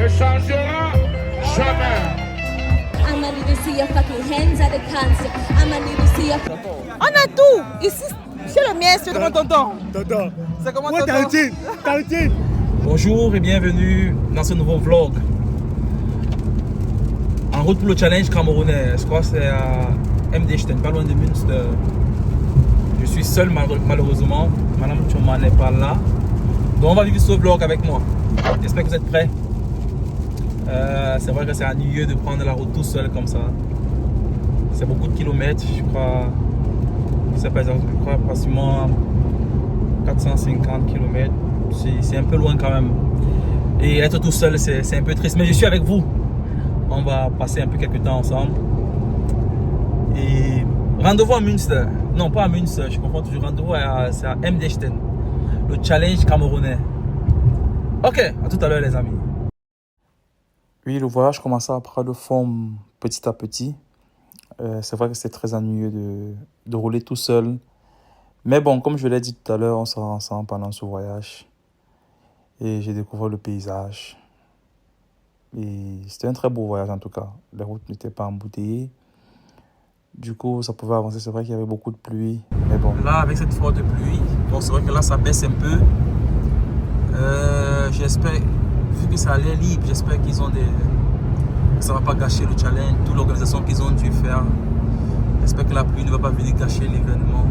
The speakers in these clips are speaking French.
changera jamais. I'ma need to see your fucking hands at the concert. I'ma need to see your... On a tout. Ici, c'est le mien. C'est comment tonton? Tonton. C'est comment Ouais, tonton? Tartine. Bonjour et bienvenue dans ce nouveau vlog. En route pour le challenge camerounais. Je crois que c'est à Emdechten, pas loin de Münster. Je suis seul malheureusement. Madame Choma n'est pas là. Donc on va vivre ce vlog avec moi. J'espère que vous êtes prêts. C'est vrai que c'est ennuyeux de prendre la route tout seul comme ça. C'est beaucoup de kilomètres. Je crois pratiquement 450 km. C'est un peu loin quand même. Et être tout seul, c'est un peu triste. Mais je suis avec vous. On va passer un peu quelques temps ensemble. Et rendez-vous à Münster. Non, pas à Münster, je confonds toujours. Rendez-vous à Emdechten. Le challenge camerounais. Ok, à tout à l'heure les amis. Oui, le voyage commençait à prendre forme petit à petit. C'est vrai que c'est très ennuyeux de rouler tout seul. Mais bon, comme je l'ai dit tout à l'heure, on sera ensemble pendant ce voyage. Et j'ai découvert le paysage. Et c'était un très beau voyage en tout cas. Les routes n'étaient pas embouteillées. Du coup, ça pouvait avancer. C'est vrai qu'il y avait beaucoup de pluie. Mais bon. Là, avec cette forte pluie, bon, c'est vrai que là, ça baisse un peu. J'espère, vu que ça allait libre, j'espère qu'ils ont ça va pas gâcher le challenge, toute l'organisation qu'ils ont dû faire. J'espère que la pluie ne va pas venir gâcher l'événement.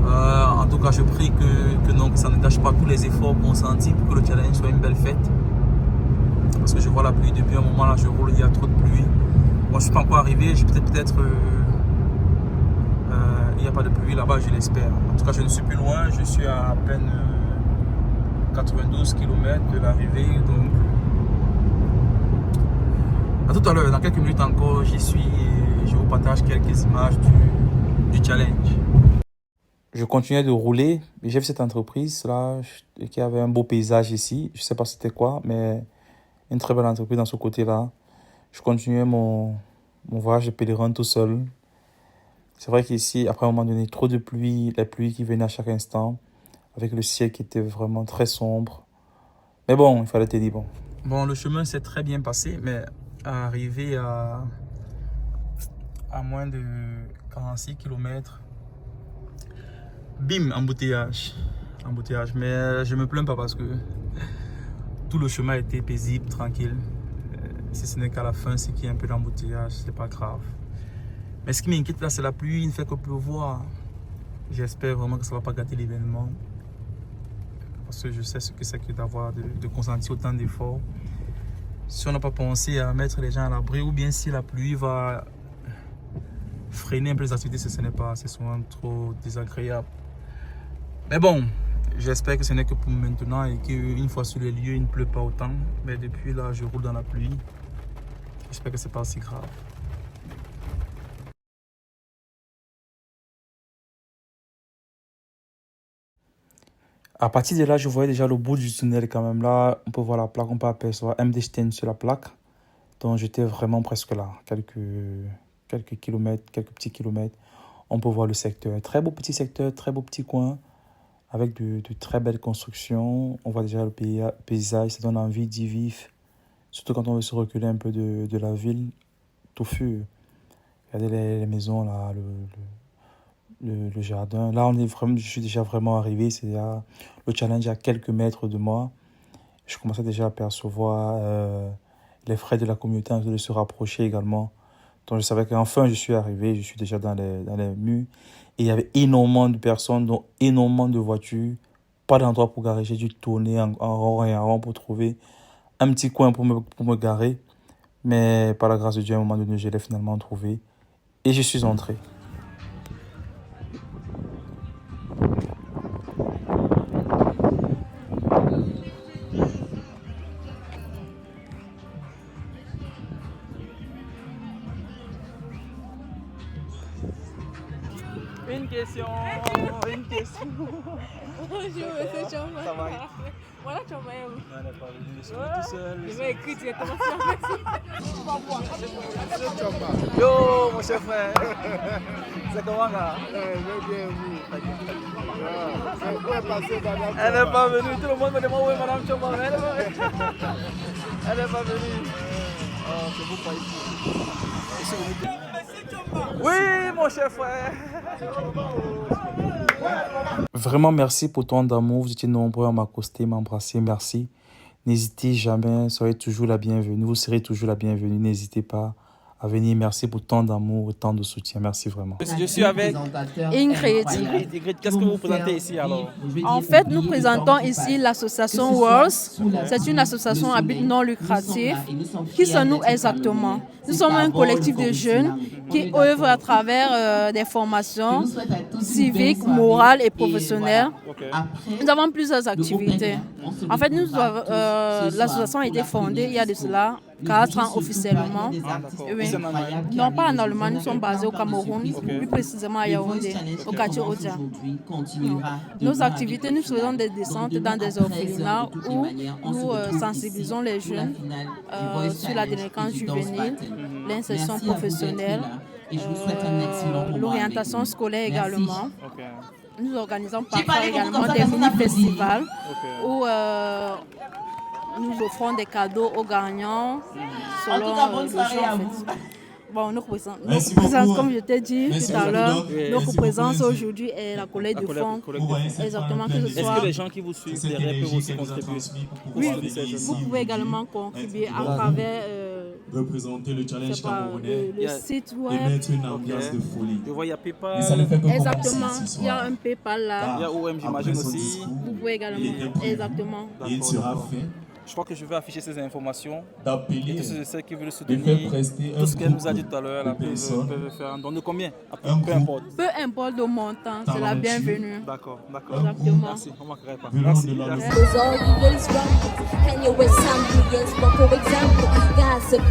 En tout cas, je prie que non, que ça ne gâche pas tous les efforts consentis pour que le challenge soit une belle fête. Parce que je vois la pluie depuis un moment, là je roule, il y a trop de pluie. Moi je suis pas encore arrivé, peut-être il n'y a pas de pluie là-bas, je l'espère. En tout cas, je ne suis plus loin, je suis à peine 92 km de l'arrivée. Donc à tout à l'heure, dans quelques minutes encore, j'y suis et je vous partage quelques images du challenge. Je continuais de rouler et j'ai vu cette entreprise là qui avait un beau paysage ici. Je ne sais pas c'était quoi, mais une très belle entreprise dans ce côté-là. Je continuais mon voyage de pèlerin tout seul. C'est vrai qu'ici, après un moment donné, trop de pluie, la pluie qui venait à chaque instant, avec le ciel qui était vraiment très sombre. Mais bon, il fallait tenir bon. Bon, le chemin s'est très bien passé, mais arrivé à moins de 46 km, bim, embouteillage. Mais je me plains pas parce que tout le chemin était paisible, tranquille. Si ce n'est qu'à la fin, c'est qu'il y a un peu d'embouteillage, c'est pas grave. Mais ce qui m'inquiète là, c'est la pluie, il ne fait que pleuvoir. J'espère vraiment que ça ne va pas gâter l'événement. Parce que je sais ce que c'est que d'avoir de consentir autant d'efforts. Si on n'a pas pensé à mettre les gens à l'abri, ou bien si la pluie va freiner un peu les activités, ce n'est pas, c'est souvent trop désagréable. Mais bon, j'espère que ce n'est que pour maintenant et qu'une fois sur les lieux, il ne pleut pas autant. Mais depuis là, je roule dans la pluie. J'espère que ce n'est pas si grave. À partir de là, je voyais déjà le bout du tunnel quand même. Là, on peut voir la plaque, on peut apercevoir Emdechten sur la plaque. Donc j'étais vraiment presque là. Quelques kilomètres, quelques petits kilomètres. On peut voir le secteur. Très beau petit secteur, très beau petit coin. Avec de très belles constructions. On voit déjà le paysage, ça donne envie d'y vivre. Surtout quand on veut se reculer un peu de la ville touffue. Regardez les maisons là, le jardin. Là, je suis déjà vraiment arrivé. C'est déjà le challenge à quelques mètres de moi. Je commençais déjà à percevoir les frais de la communauté en train de se rapprocher également. Donc je savais qu'enfin je suis arrivé, je suis déjà dans les murs. Et il y avait énormément de personnes, donc énormément de voitures. Pas d'endroit pour garer. J'ai dû tourner en rond et en rond pour trouver un petit coin pour me garer. Mais par la grâce de Dieu, à un moment donné, je l'ai finalement trouvé. Et je suis entré. Une question. Bonjour, monsieur Choma. Ça va? Voilà, Choma. On n'est pas venu, je suis tout seul. Je vais écrire directement sur la Yo, mon cher frère. C'est comment là? Elle n'est pas venue, tout le monde me demande où est Madame Choma. Elle est pas venue. Oh, c'est vous pas ici. Oui, mon cher frère. Vraiment, merci pour ton d'amour. Vous étiez nombreux à m'accoster, m'embrasser. Merci. N'hésitez jamais, soyez toujours la bienvenue. Vous serez toujours la bienvenue. N'hésitez pas à venir. Merci pour tant d'amour et tant de soutien. Merci vraiment. Je suis avec Ingrid. Qu'est-ce que vous présentez ici alors? En fait, nous présentons ici l'association WORLS. C'est une association à but non lucratif. Qui sommes-nous exactement? Nous sommes un collectif de jeunes qui œuvrent à travers des formations civiques, morales et professionnelles. Nous avons plusieurs activités. En fait, l'association a été fondée il y a de cela 4 ans officiellement. Oui. Non, pas en Allemagne, nous sommes basés au Cameroun, plus précisément à Yaoundé, au quartier Odia. Nos activités, nous faisons des descentes dans des orphelinats où nous sensibilisons les jeunes sur la délinquance juvénile, l'insertion professionnelle, l'orientation scolaire également. Nous organisons parfois également des mini-festivals où nous offrons des cadeaux aux gagnants selon le jeu en fait. Bon, notre présence, comme je t'ai dit tout à l'heure, notre présence aujourd'hui est la collecte de fonds. Exactement, que ce soit... Est-ce que les gens qui vous suivent derrière peuvent aussi contribuer? Oui, vous pouvez également contribuer à travers représenter le challenge camerounais le site web. Et mettre une ambiance de folie. Je vois, il y a PayPal. Et ça ne fait que Exactement, commencer, il y a un PayPal là. Il y a OM, j'imagine aussi. Vous pouvez également, exactement. Et il sera fait Je crois que je vais afficher ces informations. Et d'appeler, tous ceux qui veulent de soutenir, faire prester tout ce qu'elle nous a dit groupe tout à l'heure, de peuvent personnes. faire un don de combien? Un Peu importe. Peu importe le montant, c'est la bienvenue. D'accord, d'accord. Exactement. Merci, on ne manquerait pas. venant Merci. de la Merci. There's always wrong, and you're with some yes, but for example,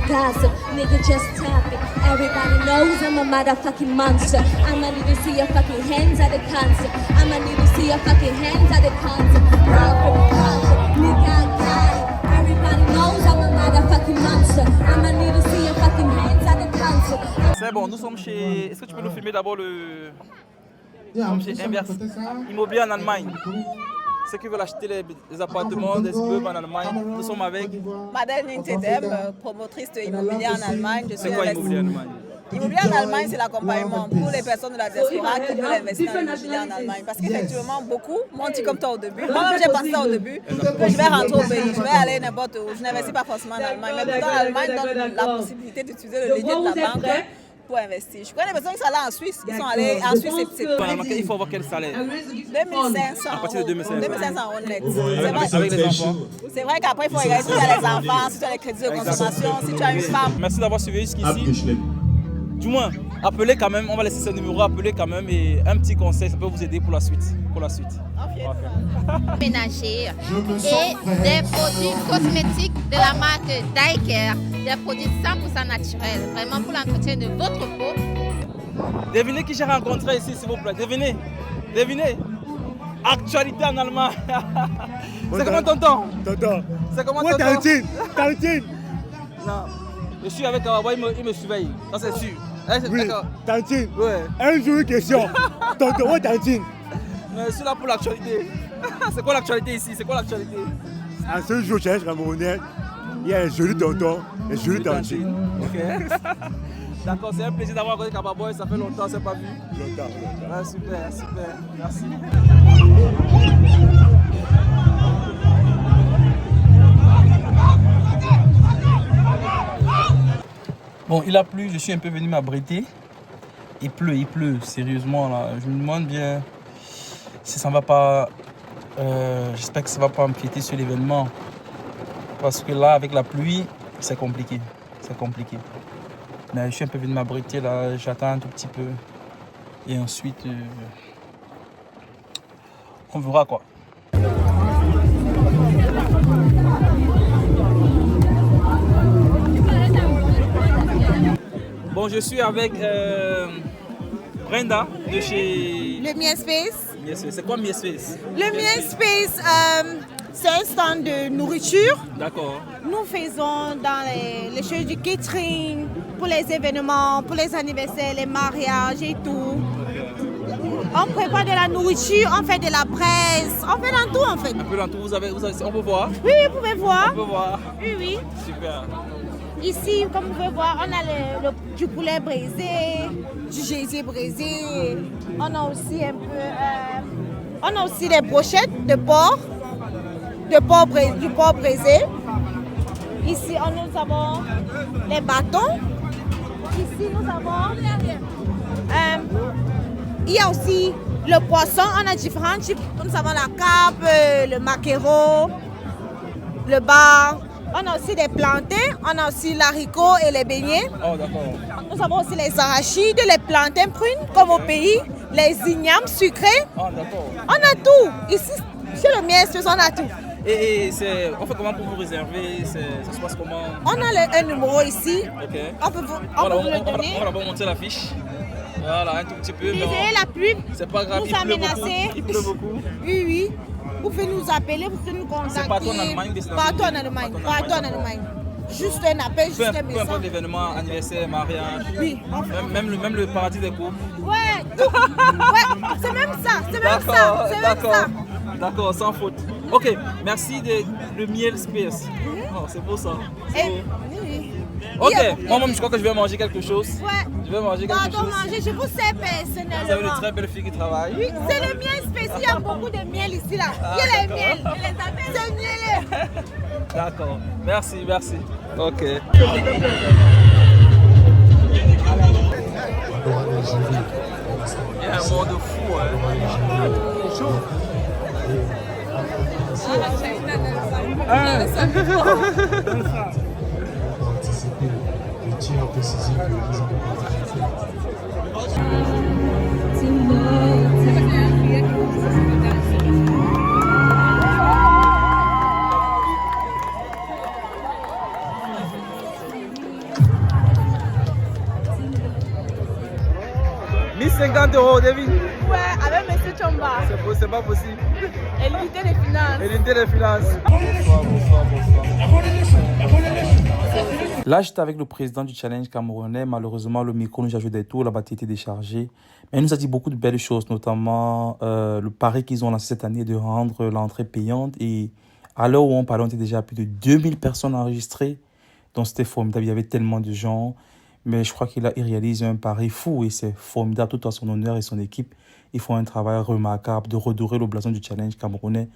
gossip, nigga just talking. Everybody knows I'm a motherfucking monster. I'ma need to see your fucking hands at the concert. I'ma need to see your fucking hands at the concert. Nigga, I got it. Everybody knows I'm a motherfucking monster. I'ma need to see your fucking hands at the concert. C'est bon, nous sommes chez... Est-ce que tu peux nous filmer d'abord le... Nous sommes chez Inverse Immobilier en Allemagne. Ceux qui veulent acheter les appartements, des immeubles en Allemagne, nous sommes avec... Madeleine Intedem, promotrice de immobilier en Allemagne. C'est quoi Immobilier en Allemagne? Immobilier en Allemagne, c'est l'accompagnement pour les personnes de la diaspora qui veulent investir en immobilier en Allemagne. Parce qu'effectivement, beaucoup m'ont dit comme toi au début. Moi-même, j'ai pensé ça au début, que je vais rentrer au pays, je vais aller n'importe où. Je n'investis pas forcément en Allemagne. Mais pourtant, l'Allemagne donne la possibilité d'utiliser le levier de la banque pour investir. Je connais des personnes qui sont allées en Suisse. Ils sont allés en Suisse, Il faut avoir quel salaire? 2500 À partir de 2500. 2500 euros net. Avec les enfants? C'est vrai qu'après, il faut regarder si tu as les enfants, si tu as les crédits de consommation, si tu as une femme. Merci d'avoir suivi jusqu'ici. Abgeschleppt. Du moins, appelez quand même, on va laisser ce numéro, appelez quand même et un petit conseil, ça peut vous aider pour la suite. Ménager et des produits cosmétiques de la marque Daiker, des produits 100% naturels, vraiment pour l'entretien de votre peau. Devinez qui j'ai rencontré ici, s'il vous plaît. Devinez. Actualité en Allemagne. C'est comment tonton? C'est comment tonton? Tantine. Non. Je suis avec Kawawa, il me surveille. Ça c'est sûr. Oui, Tantine. Ouais. Un jour, une question. Tonton, où Tantine? Mais je suis là pour l'actualité. C'est quoi l'actualité ici? C'est quoi l'actualité? À ce jour, challenge camerounais, il y a un joli tonton et un joli Tantine. Ok. D'accord, c'est un plaisir d'avoir rencontré Kababoy, ça fait longtemps, on ne s'est pas vu. Longtemps. Ouais, super, merci. Bon, il a plu, je suis un peu venu m'abriter. Il pleut, sérieusement là. Je me demande bien si ça ne va pas. J'espère que ça ne va pas empiéter sur l'événement. Parce que là, avec la pluie, c'est compliqué. Mais je suis un peu venu m'abriter là, j'attends un tout petit peu. Et ensuite, on verra quoi. Bon, je suis avec Brenda de chez... Le Miespace. C'est quoi Miespace? Le Miespace, c'est un stand de nourriture. D'accord. Nous faisons dans les choses du catering, pour les événements, pour les anniversaires, les mariages et tout. On prépare de la nourriture, on fait de la presse, on fait dans tout en fait. Un peu dans tout, on peut voir? Oui, vous pouvez voir. On peut voir. Oui, oui. Super. Ici, comme vous pouvez voir, on a du poulet braisé, du gésier braisé. On a aussi un peu, on a aussi des brochettes de porc, du porc braisé. Ici, nous avons les bâtons. Ici, nous avons, il y a aussi le poisson. On a différents types. Nous avons la carpe, le maquereau, le bar. On a aussi des plantains, on a aussi l'haricot et les beignets. Oh, d'accord. Nous avons aussi les arachides, les plantains prunes, comme au pays, les ignames sucrés. Oh, d'accord. On a tout. Ici, chez le miel, on a tout. Et on fait comment pour vous réserver? Ça se passe comment? On a un numéro ici. Ok. On peut vous le donner. On va d'abord monter l'affiche. Voilà, un tout petit peu. Désolé la pub. C'est pas grave, nous amenacer. Il pleut beaucoup. Oui, oui. Vous pouvez nous appeler, vous pouvez nous contacter. C'est partout en Allemagne? Partout en Allemagne. Partout en Allemagne. Juste un appel, juste un message. Peu importe l'événement, anniversaire, mariage. Oui. Même le paradis des couples. Ouais, tout. Ouais, c'est même ça. C'est même ça. C'est même ça. D'accord, sans faute. Ok, merci le miel space. Oh, c'est beau ça. Oui. Ok, moi-même je crois que je vais manger quelque chose. Ouais. Je vais manger quelque chose. Manger, je vous sais personnellement. Vous avez de très belles filles qui travaillent. Oui, c'est le miel spécial. Il y a beaucoup de miel ici là. Il y a les miel. C'est miel. D'accord. Merci. Ok. Il y a un monde fou, « 1050 €, David. Ouais, avec M. Chomba. C'est pas possible. Et l'unité des finances. L'unité des finances. Là, j'étais avec le président du challenge camerounais. Malheureusement, le micro nous a joué des tours, la batterie était déchargée. Mais il nous a dit beaucoup de belles choses, notamment le pari qu'ils ont lancé cette année de rendre l'entrée payante. Et à l'heure où on parlait, on était déjà à plus de 2000 personnes enregistrées. Donc c'était formidable, il y avait tellement de gens. Mais je crois qu'il réalise un pari fou et c'est formidable, tout à son honneur et son équipe. Ils font un travail remarquable de redorer le blason du challenge camerounais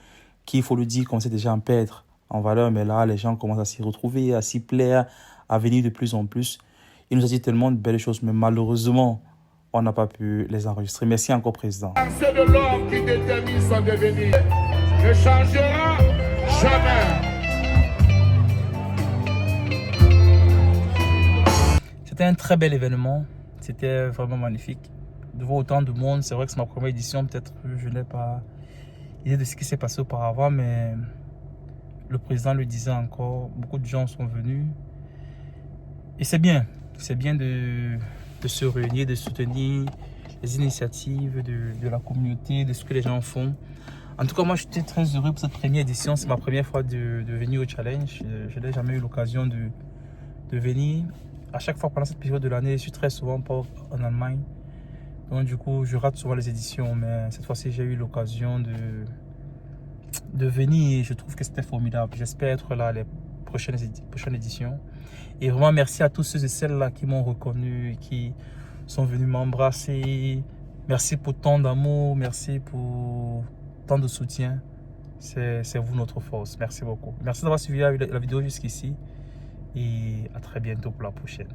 qui, il faut le dire, commençait déjà à perdre en valeur. Mais là, les gens commencent à s'y retrouver, à s'y plaire, à venir de plus en plus. Il nous a dit tellement de belles choses, mais malheureusement, on n'a pas pu les enregistrer. Merci encore, Président. C'est de l'homme qui détermine son devenir. Ne changera jamais. C'était un très bel événement. C'était vraiment magnifique. De voir autant de monde, c'est vrai que c'est ma première édition. Peut-être que je n'ai pas idée de ce qui s'est passé auparavant, mais le président le disait encore. Beaucoup de gens sont venus. Et c'est bien. C'est bien de se réunir, de soutenir les initiatives de la communauté, de ce que les gens font. En tout cas, moi, j'étais très heureux pour cette première édition. C'est ma première fois de venir au challenge. Je n'ai jamais eu l'occasion de venir. À chaque fois pendant cette période de l'année, je suis très souvent pas en Allemagne. Donc du coup, je rate souvent les éditions. Mais cette fois-ci, j'ai eu l'occasion de venir et je trouve que c'était formidable. J'espère être là les prochaines éditions. Et vraiment, merci à tous ceux et celles-là qui m'ont reconnu, qui sont venus m'embrasser. Merci pour tant d'amour, merci pour tant de soutien. C'est vous notre force. Merci beaucoup. Merci d'avoir suivi la vidéo jusqu'ici. Et à très bientôt pour la prochaine.